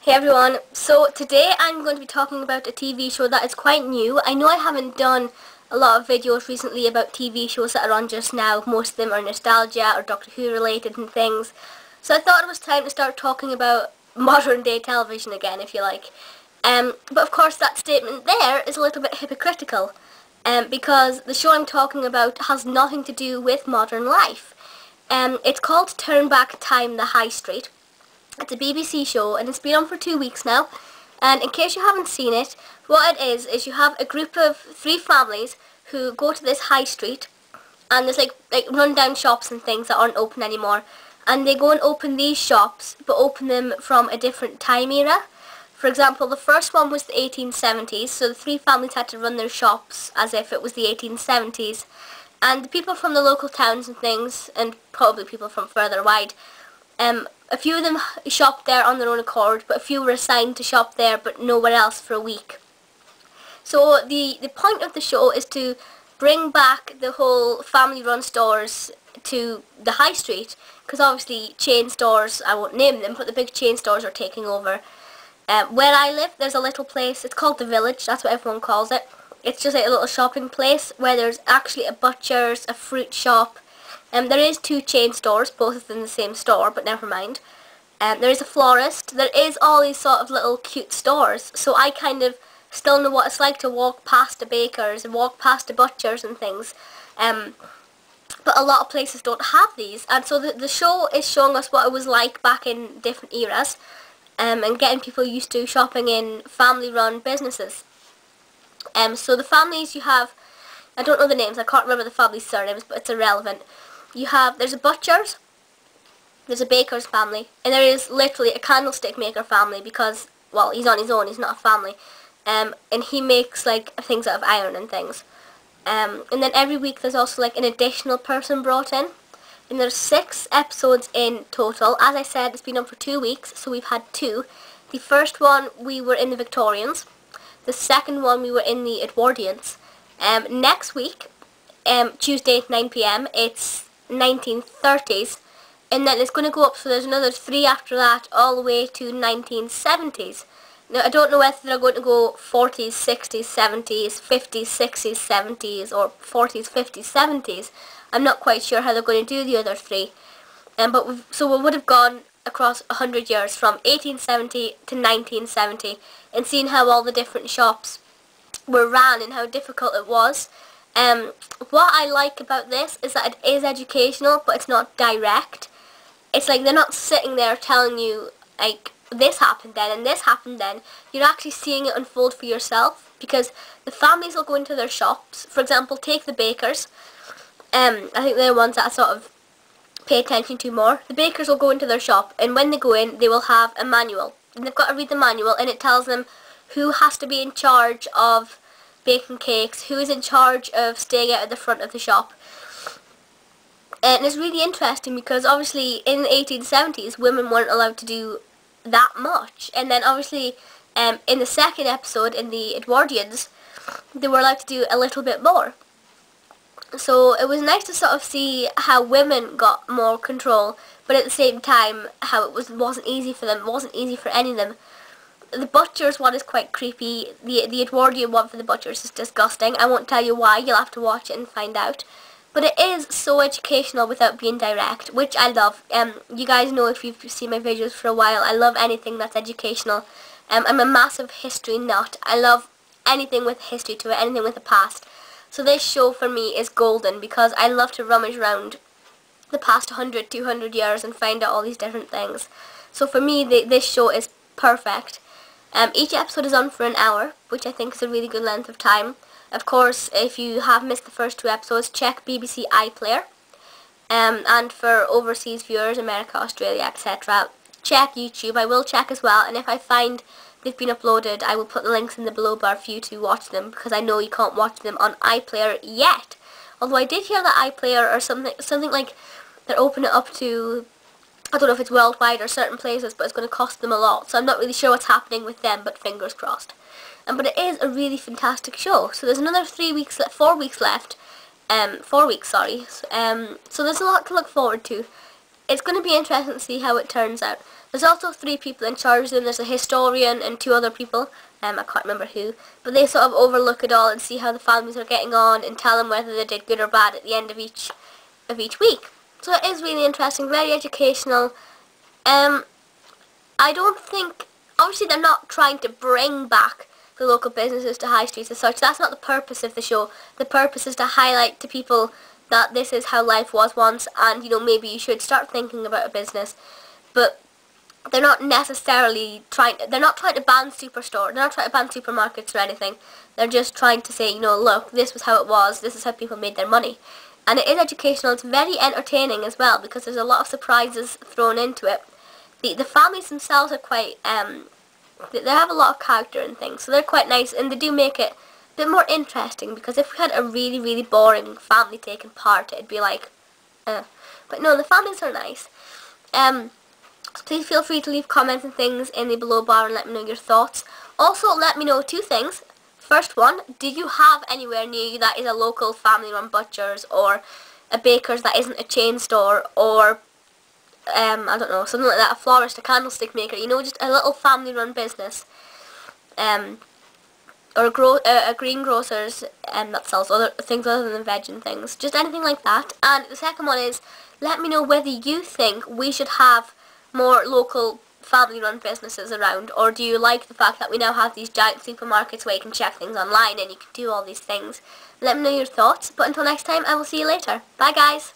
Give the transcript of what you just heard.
Hey everyone, so today I'm going to be talking about a TV show that is quite new. I know I haven't done a lot of videos recently about TV shows that are on just now. Most of them are nostalgia or Doctor Who related and things. So I thought it was time to start talking about modern day television again, if you like. But of course that statement there is a little bit hypocritical. Because the show I'm talking about has nothing to do with modern life. It's called Turn Back Time the High Street. It's a BBC show and it's been on for 2 weeks now. And in case you haven't seen it, what it is you have a group of 3 families who go to this high street, and there's like run-down shops and things that aren't open anymore. And they go and open these shops, but open them from a different time era. For example, the first one was the 1870s, so the 3 families had to run their shops as if it was the 1870s. And the people from the local towns and things, and probably people from further wide, a few of them shopped there on their own accord, but a few were assigned to shop there but nowhere else for a week. So the point of the show is to bring back the whole family-run stores to the high street, because obviously chain stores, I won't name them, but the big chain stores are taking over. Where I live, there's a little place, it's called The Village, that's what everyone calls it. It's just like a little shopping place where there's actually a butcher's, a fruit shop. There is 2 chain stores, both of them in the same store, but never mind. There is a florist. There is all these sort of little cute stores, so I kind of still know what it's like to walk past a baker's and walk past a butcher's and things. But a lot of places don't have these, and so the show is showing us what it was like back in different eras, and getting people used to shopping in family-run businesses. So the families you have, I don't know the names, I can't remember the family's surnames, but it's irrelevant. There's a butcher's, there's a baker's family, and there is literally a candlestick maker family because, well, he's on his own, he's not a family. And he makes like things out of iron and things. And then every week there's also like an additional person brought in. And there's 6 episodes in total. As I said, it's been on for 2 weeks, so we've had 2. The first one we were in the Victorians. The second one we were in the Edwardians. Next week, Tuesday at 9 PM, it's 1930s, and then it's going to go up, so there's another 3 after that, all the way to 1970s. Now, I don't know whether they're going to go 40s, 60s, 70s, 50s, 60s, 70s, or 40s, 50s, 70s. I'm not quite sure how they're going to do the other 3. So we would have gone across 100 years, from 1870 to 1970, and seen how all the different shops were ran and how difficult it was. What I like about this is that it is educational, but it's not direct. It's like they're not sitting there telling you, like, this happened then and this happened then. You're actually seeing it unfold for yourself, because the families will go into their shops. For example, take the bakers. I think they're the ones that I sort of pay attention to more. The bakers will go into their shop, and when they go in, they will have a manual. And they've got to read the manual, and it tells them who has to be in charge of baking cakes, who is in charge of staying out at the front of the shop. And it's really interesting because obviously in the 1870s women weren't allowed to do that much, and then obviously in the second episode, in the Edwardians, they were allowed to do a little bit more. So it was nice to sort of see how women got more control, but at the same time how it wasn't easy for them, it wasn't easy for any of them. The butcher's one is quite creepy. The Edwardian one for the butchers is disgusting. I won't tell you why, you'll have to watch it and find out. But it is so educational without being direct, which I love. You guys know, if you've seen my videos for a while, I love anything that's educational. I'm a massive history nut. I love anything with history to it, anything with the past. So this show for me is golden, because I love to rummage around the past 100, 200 years and find out all these different things. So for me, this show is perfect. Each episode is on for an hour, which I think is a really good length of time. Of course, if you have missed the first 2 episodes, check BBC iPlayer. And for overseas viewers, America, Australia, etc., check YouTube. I will check as well, and if I find they've been uploaded, I will put the links in the below bar for you to watch them, because I know you can't watch them on iPlayer yet. Although I did hear that iPlayer or something like they're opening it up to, I don't know if it's worldwide or certain places, but it's going to cost them a lot. So I'm not really sure what's happening with them, but fingers crossed. But it is a really fantastic show. So there's another 4 weeks left. 4 weeks, sorry. So there's a lot to look forward to. it's going to be interesting to see how it turns out. There's also 3 people in charge of them. There's a historian and 2 other people. I can't remember who. But they sort of overlook it all and see how the families are getting on and tell them whether they did good or bad at the end of each week. So it is really interesting, very educational. I don't think, obviously they're not trying to bring back the local businesses to high streets as such. That's not the purpose of the show. The purpose is to highlight to people that this is how life was once, and, you know, maybe you should start thinking about a business. But they're not necessarily trying to ban superstore. They're not trying to ban supermarkets or anything. They're just trying to say, you know, look, this was how it was. This is how people made their money. And it is educational. It's very entertaining as well, because there's a lot of surprises thrown into it. The families themselves are quite, they have a lot of character and things, so they're quite nice, and they do make it a bit more interesting, because if we had a really, really boring family taking part, it'd be like, But no, the families are nice. So please feel free to leave comments and things in the below bar and let me know your thoughts. Also, let me know 2 things. First one, do you have anywhere near you that is a local family-run butcher's, or a baker's that isn't a chain store, or I don't know, something like that, a florist, a candlestick maker, you know, just a little family-run business, or a greengrocer's that sells other things other than veg and things, just anything like that. And the second one is, let me know whether you think we should have more local family-run businesses around, or do you like the fact that we now have these giant supermarkets where you can check things online and you can do all these things. Let me know your thoughts, but until next time, I will see you later. Bye guys!